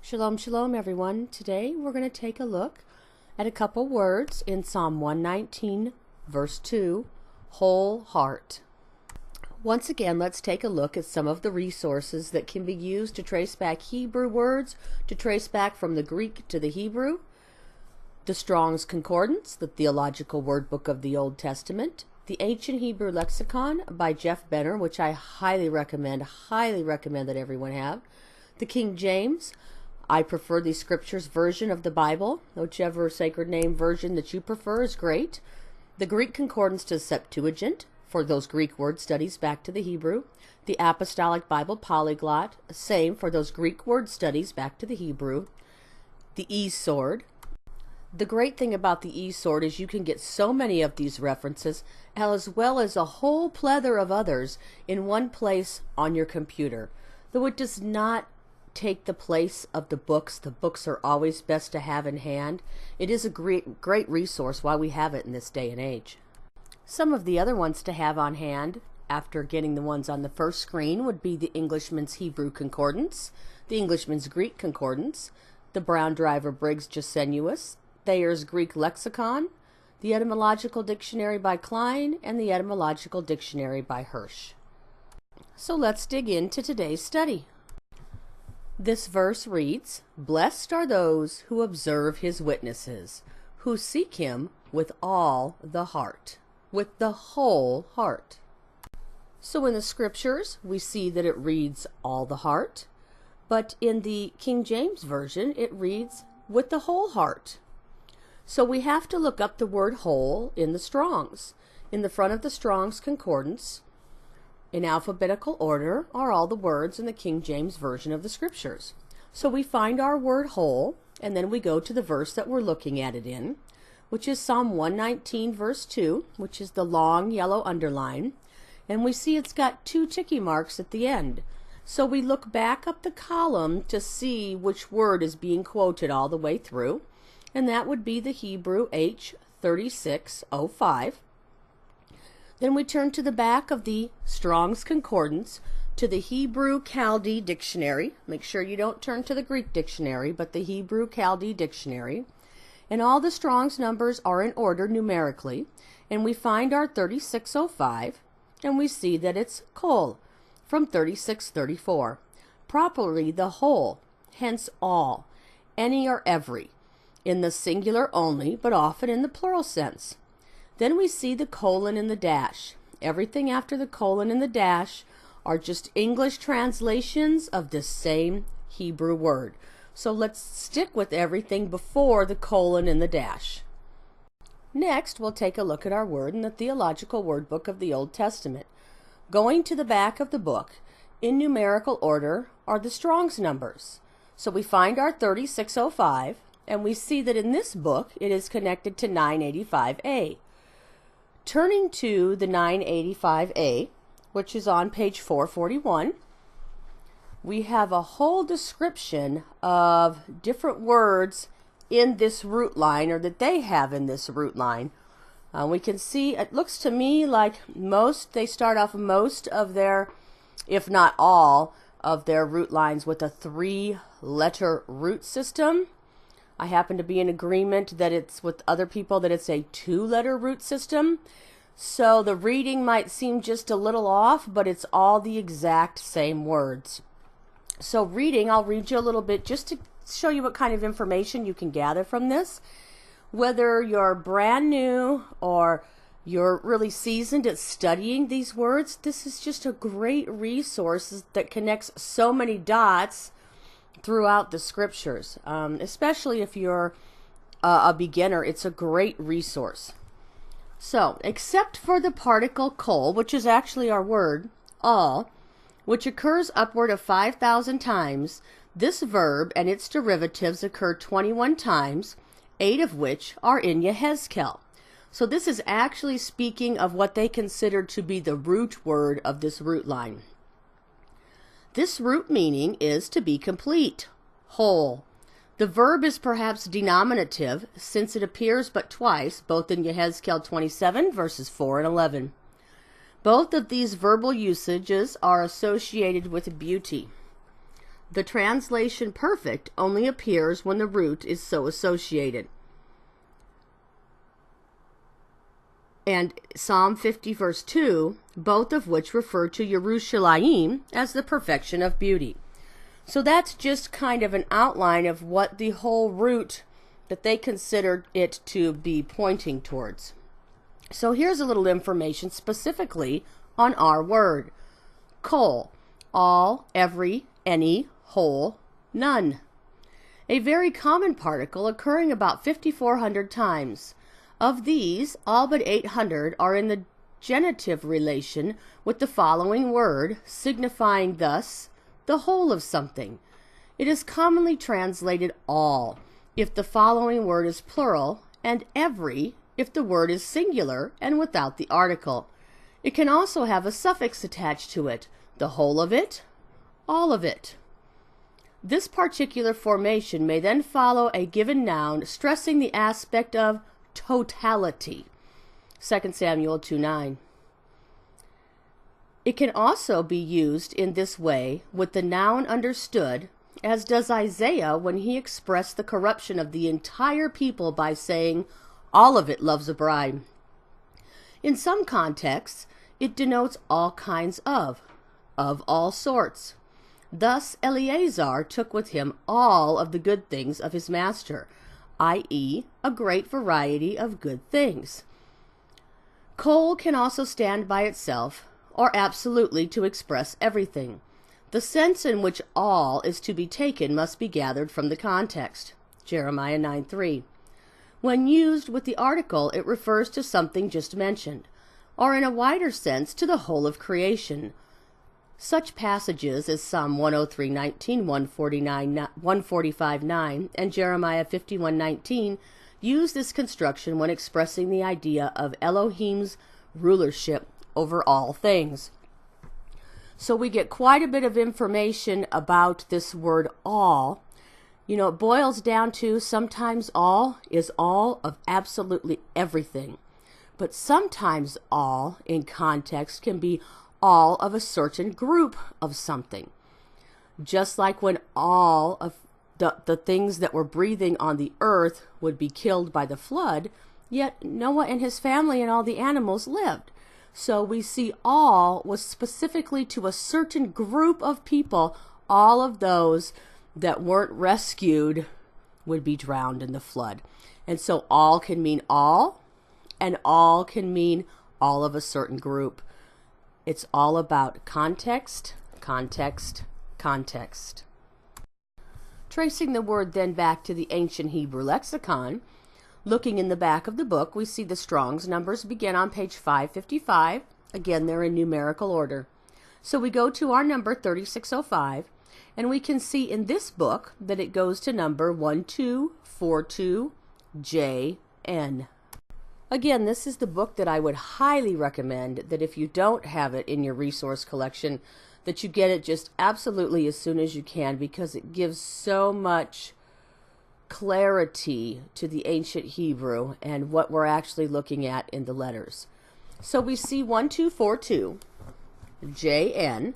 Shalom, shalom, everyone. Today we're going to take a look at a couple words in Psalm 119, verse 2, whole heart. Once again, let's take a look at some of the resources that can be used to trace back Hebrew words, to trace back from the Greek to the Hebrew. The Strong's Concordance, the Theological Word Book of the Old Testament, the Ancient Hebrew Lexicon by Jeff Benner, which I highly recommend that everyone have. The King James. I prefer the Scriptures version of the Bible. Whichever sacred name version that you prefer is great. The Greek Concordance to Septuagint for those Greek word studies back to the Hebrew. The Apostolic Bible Polyglot, same for those Greek word studies back to the Hebrew. The eSword. The great thing about the eSword is you can get so many of these references as well as a whole plethora of others in one place on your computer. Though it does not take the place of the books. The books are always best to have in hand. It is a great resource while we have it in this day and age. Some of the other ones to have on hand after getting the ones on the first screen would be the Englishman's Hebrew Concordance, the Englishman's Greek Concordance, the Brown Driver Briggs Jacenius, Thayer's Greek Lexicon, the Etymological Dictionary by Klein, and the Etymological Dictionary by Hirsch. So let's dig into today's study. This verse reads, "Blessed are those who observe his witnesses, who seek him with all the heart," with the whole heart. So in the scriptures, we see that it reads all the heart, but in the King James Version, it reads with the whole heart. So we have to look up the word whole in the Strong's. In the front of the Strong's Concordance, in alphabetical order, are all the words in the King James Version of the Scriptures. So we find our word whole, and then we go to the verse that we're looking at it in, which is Psalm 119, verse 2, which is the long yellow underline, and we see it's got two ticky marks at the end. So we look back up the column to see which word is being quoted all the way through, and that would be the Hebrew H3605. Then we turn to the back of the Strong's Concordance to the Hebrew Chaldee Dictionary. Make sure you don't turn to the Greek dictionary, but the Hebrew Chaldee Dictionary. And all the Strong's numbers are in order numerically. And we find our 3605, and we see that it's kol from 3634. Properly the whole, hence all, any or every, in the singular only, but often in the plural sense. Then we see the colon and the dash. Everything after the colon and the dash are just English translations of the same Hebrew word. So let's stick with everything before the colon and the dash. Next, we'll take a look at our word in the Theological Word Book of the Old Testament. Going to the back of the book, in numerical order, are the Strong's numbers. So we find our 3605, and we see that in this book it is connected to 985A. Turning to the 985A, which is on page 441, we have a whole description of different words in this root line, or that they have in this root line. We can see, it looks to me like they start off most of their, if not all, of their root lines with a 3-letter root system. I happen to be in agreement that it's with other people that it's a 2-letter root system. So the reading might seem just a little off, but it's all the exact same words. So I'll read you a little bit just to show you what kind of information you can gather from this. Whether you're brand new or you're really seasoned at studying these words, this is just a great resource that connects so many dots throughout the scriptures. Especially if you're a beginner, it's a great resource. So, except for the particle kol, which is actually our word, all, which occurs upward of 5,000 times, this verb and its derivatives occur 21 times, 8 of which are in Yehezkel. So this is actually speaking of what they consider to be the root word of this root line. This root meaning is to be complete, whole. The verb is perhaps denominative, since it appears but twice, both in Yehezkel 27, verses 4 and 11. Both of these verbal usages are associated with beauty. The translation perfect only appears when the root is so associated. And Psalm 50 verse 2, both of which refer to Yerushalayim as the perfection of beauty. So that's just kind of an outline of what the whole root that they considered it to be pointing towards. So here's a little information specifically on our word. Kol, all, every, any, whole, none. A very common particle occurring about 5,400 times. Of these, all but 800 are in the genitive relation with the following word, signifying thus the whole of something. It is commonly translated all if the following word is plural, and every if the word is singular and without the article. It can also have a suffix attached to it, the whole of it, all of it. This particular formation may then follow a given noun, stressing the aspect of totality. 2 Samuel 2:9. It can also be used in this way with the noun understood, as does Isaiah when he expressed the corruption of the entire people by saying, all of it loves a bride. In some contexts, it denotes all kinds of all sorts. Thus, Eleazar took with him all of the good things of his master, i.e., a great variety of good things. Kol can also stand by itself, or absolutely to express everything. The sense in which all is to be taken must be gathered from the context. Jeremiah 9:3. When used with the article, it refers to something just mentioned, or in a wider sense to the whole of creation. Such passages as Psalm 103:19, 145:9, and Jeremiah 51:19 use this construction when expressing the idea of Elohim's rulership over all things. So we get quite a bit of information about this word all. You know, it boils down to sometimes all is all of absolutely everything. But sometimes all in context can be all of a certain group of something. Just like when all of the things that were breathing on the earth would be killed by the flood, yet Noah and his family and all the animals lived. So we see all was specifically to a certain group of people. All of those that weren't rescued would be drowned in the flood. And so all can mean all, and all can mean all of a certain group. It's all about context, context, context. Tracing the word then back to the ancient Hebrew lexicon, looking in the back of the book, we see the Strong's numbers begin on page 555. Again, they're in numerical order. So we go to our number 3605, and we can see in this book that it goes to number 1242JN. Again, this is the book that I would highly recommend that if you don't have it in your resource collection, that you get it just absolutely as soon as you can, because it gives so much clarity to the ancient Hebrew and what we're actually looking at in the letters. So we see 1242 JN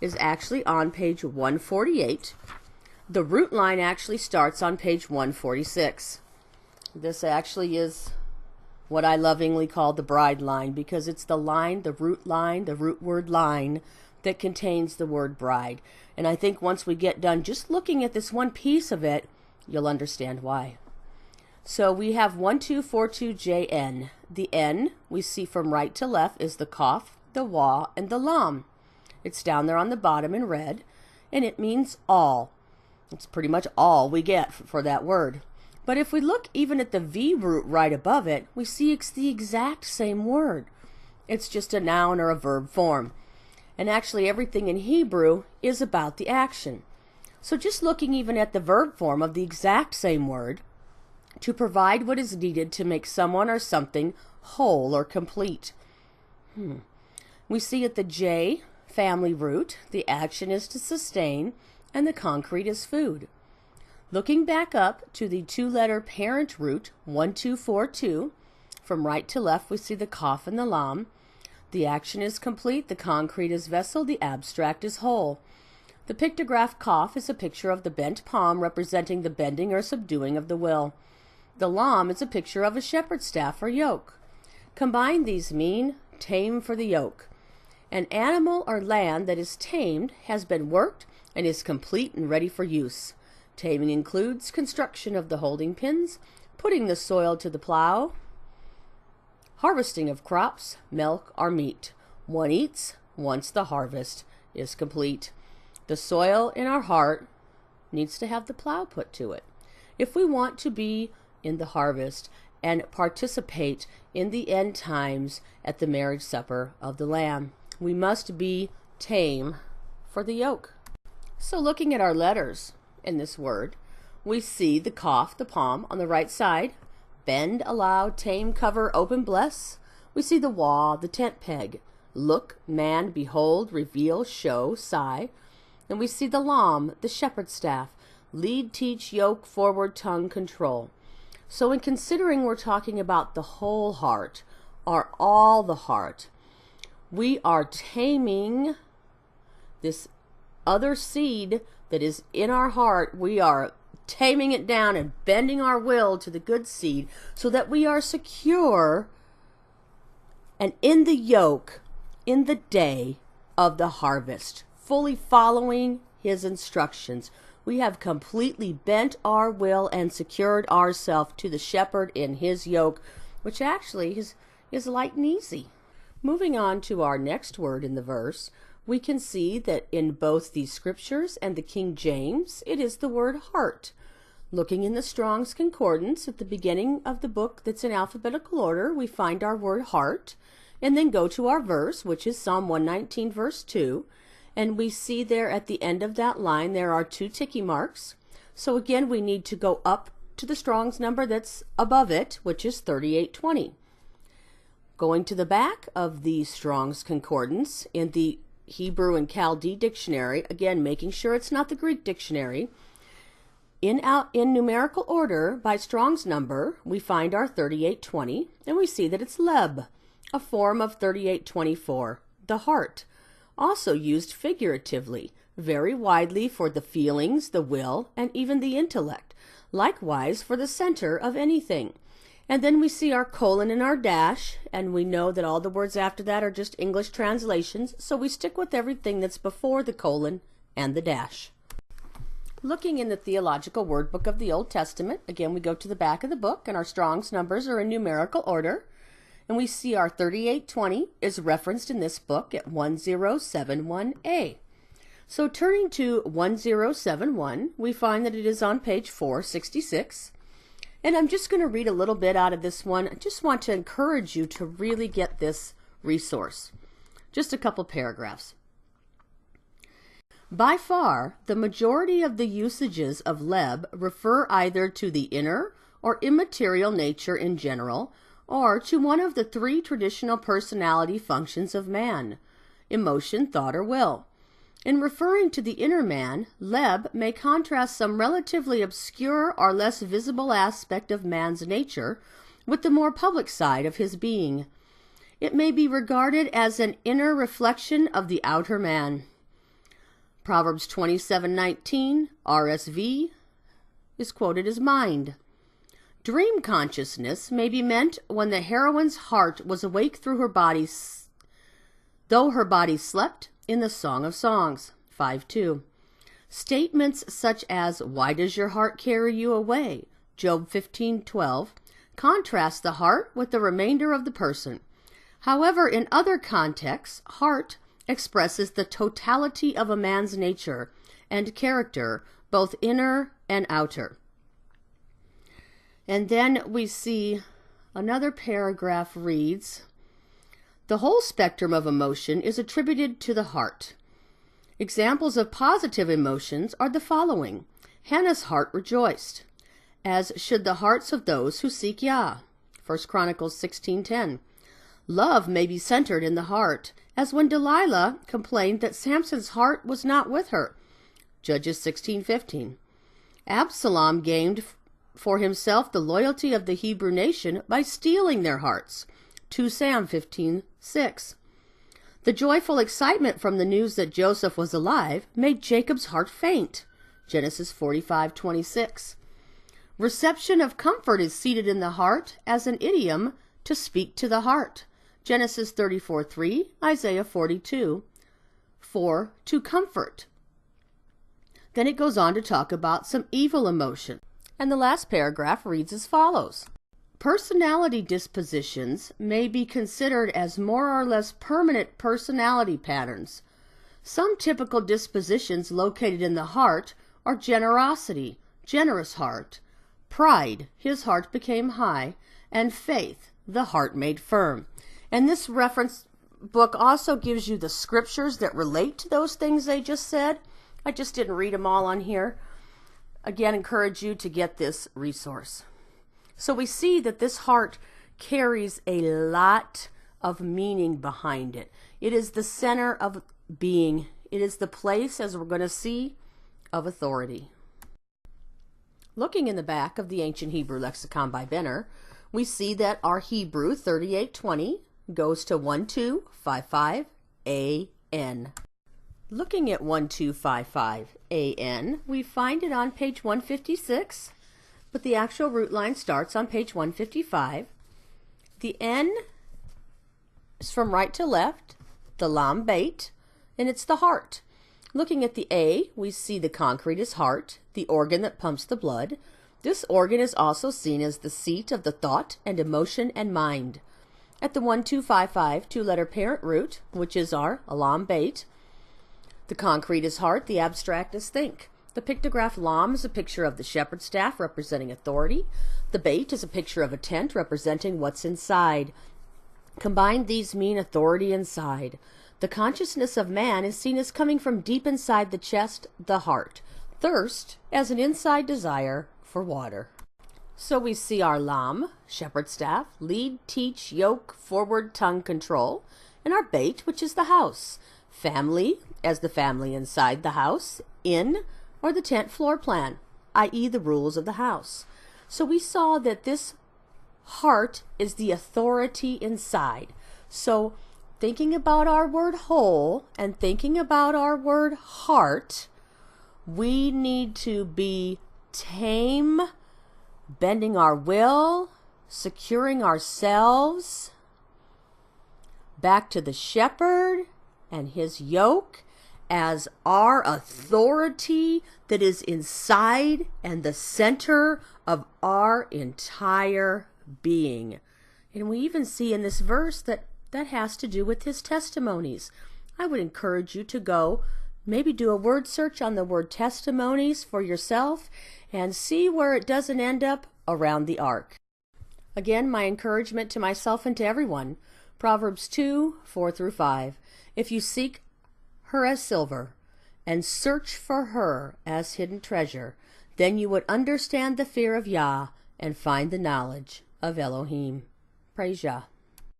is actually on page 148. The root line actually starts on page 146. This actually is what I lovingly call the bride line, because it's the line, the root word line that contains the word bride. And I think once we get done just looking at this one piece of it, you'll understand why. So we have 1242JN. The N we see from right to left is the Kaf, the Wa, and the Lam. It's down there on the bottom in red, and it means all. It's pretty much all we get for that word. But if we look even at the V root right above it, we see it's the exact same word. It's just a noun or a verb form. And actually everything in Hebrew is about the action. So just looking even at the verb form of the exact same word, to provide what is needed to make someone or something whole or complete. We see at the J family root, the action is to sustain, and the concrete is food. Looking back up to the two-letter parent root, 1242, from right to left we see the Kaf and the Lam. The action is complete, the concrete is vessel, the abstract is whole. The pictograph Kaf is a picture of the bent palm representing the bending or subduing of the will. The Lam is a picture of a shepherd's staff or yoke. Combined, these mean tame for the yoke. An animal or land that is tamed has been worked and is complete and ready for use. Taming includes construction of the holding pins, putting the soil to the plow, harvesting of crops, milk, or meat. One eats once the harvest is complete. The soil in our heart needs to have the plow put to it. If we want to be in the harvest and participate in the end times at the marriage supper of the Lamb, we must be tame for the yoke. So looking at our letters in this word, we see the Kaf, the palm, on the right side, bend, allow, tame, cover, open, bless. We see the Wa, the tent peg, look, man, behold, reveal, show, sigh. And we see the Lam, the shepherd's staff, lead, teach, yoke, forward, tongue, control. So in considering we're talking about the whole heart, or all the heart, we are taming this other seed that is in our heart. We are taming it down and bending our will to the good seed so that we are secure and in the yoke in the day of the harvest, fully following his instructions. We have completely bent our will and secured ourselves to the shepherd in his yoke, which actually is light and easy. Moving on to our next word in the verse, we can see that in both the scriptures and the King James, it is the word heart. Looking in the Strong's Concordance at the beginning of the book that's in alphabetical order, we find our word heart, and then go to our verse, which is Psalm 119, verse 2, and we see there at the end of that line there are two ticky marks. So again, we need to go up to the Strong's number that's above it, which is 3820. Going to the back of the Strong's Concordance in the Hebrew and Chaldee dictionary, again making sure it's not the Greek dictionary, in numerical order by Strong's number, we find our 3820, and we see that it's leb, a form of 3824, the heart, also used figuratively, very widely for the feelings, the will, and even the intellect, likewise for the center of anything. And then we see our colon and our dash, and we know that all the words after that are just English translations, so we stick with everything that's before the colon and the dash. Looking in the Theological Word Book of the Old Testament, again we go to the back of the book, and our Strong's numbers are in numerical order, and we see our 3820 is referenced in this book at 1071a. So turning to 1071, we find that it is on page 466. And I'm just going to read a little bit out of this one. I just want to encourage you to really get this resource. Just a couple paragraphs. By far, the majority of the usages of leb refer either to the inner or immaterial nature in general, or to one of the three traditional personality functions of man: emotion, thought, or will. In referring to the inner man, leb may contrast some relatively obscure or less visible aspect of man's nature with the more public side of his being. It may be regarded as an inner reflection of the outer man. Proverbs 27:19, RSV, is quoted as mind. Dream consciousness may be meant when the heroine's heart was awake through her body, though her body slept, in the Song of Songs 5:2. Statements such as, "Why does your heart carry you away?" Job 15:12, contrast the heart with the remainder of the person. However, in other contexts, heart expresses the totality of a man's nature and character, both inner and outer. And then we see another paragraph reads, "The whole spectrum of emotion is attributed to the heart. Examples of positive emotions are the following. Hannah's heart rejoiced, as should the hearts of those who seek Yah." 1 Chronicles 16:10. Love may be centered in the heart, as when Delilah complained that Samson's heart was not with her. Judges 16:15. Absalom gained for himself the loyalty of the Hebrew nation by stealing their hearts. 2 Sam 15:6. The joyful excitement from the news that Joseph was alive made Jacob's heart faint. Genesis 45:26. Reception of comfort is seated in the heart as an idiom to speak to the heart. Genesis 34:3, Isaiah 42. 4. To comfort. Then it goes on to talk about some evil emotion. And the last paragraph reads as follows. Personality dispositions may be considered as more or less permanent personality patterns. Some typical dispositions located in the heart are generosity, generous heart; pride, his heart became high; and faith, the heart made firm. And this reference book also gives you the scriptures that relate to those things they just said. I just didn't read them all on here. Again, encourage you to get this resource. So we see that this heart carries a lot of meaning behind it. It is the center of being. It is the place, as we're going to see, of authority. Looking in the back of the Ancient Hebrew Lexicon by Benner, we see that our Hebrew 3820 goes to 1255 AN. Looking at 1255 AN, we find it on page 156, but the actual root line starts on page 155. The N is from right to left, the lam beit, and it's the heart. Looking at the A, we see the concrete is heart, the organ that pumps the blood. This organ is also seen as the seat of the thought and emotion and mind. At the 1255 two-letter parent root, which is our lam beit, the concrete is heart, the abstract is think. The pictograph lam is a picture of the shepherd's staff representing authority. The beit is a picture of a tent representing what's inside. Combined, these mean authority inside. The consciousness of man is seen as coming from deep inside the chest, the heart. Thirst as an inside desire for water. So we see our lam, shepherd staff, lead, teach, yoke, forward, tongue, control, and our beit, which is the house. Family as the family inside the house, inn, or the tent floor plan, i.e. the rules of the house. So we saw that this heart is the authority inside. So thinking about our word whole and thinking about our word heart, we need to be tame, bending our will, securing ourselves back to the shepherd and his yoke as our authority that is inside and the center of our entire being. And we even see in this verse that has to do with his testimonies. I would encourage you to go maybe do a word search on the word testimonies for yourself and see where it doesn't end up around the ark. Again, my encouragement to myself and to everyone, Proverbs 2:4-5. If you seek her as silver and search for her as hidden treasure, then you would understand the fear of Yah and find the knowledge of Elohim. Praise Yah.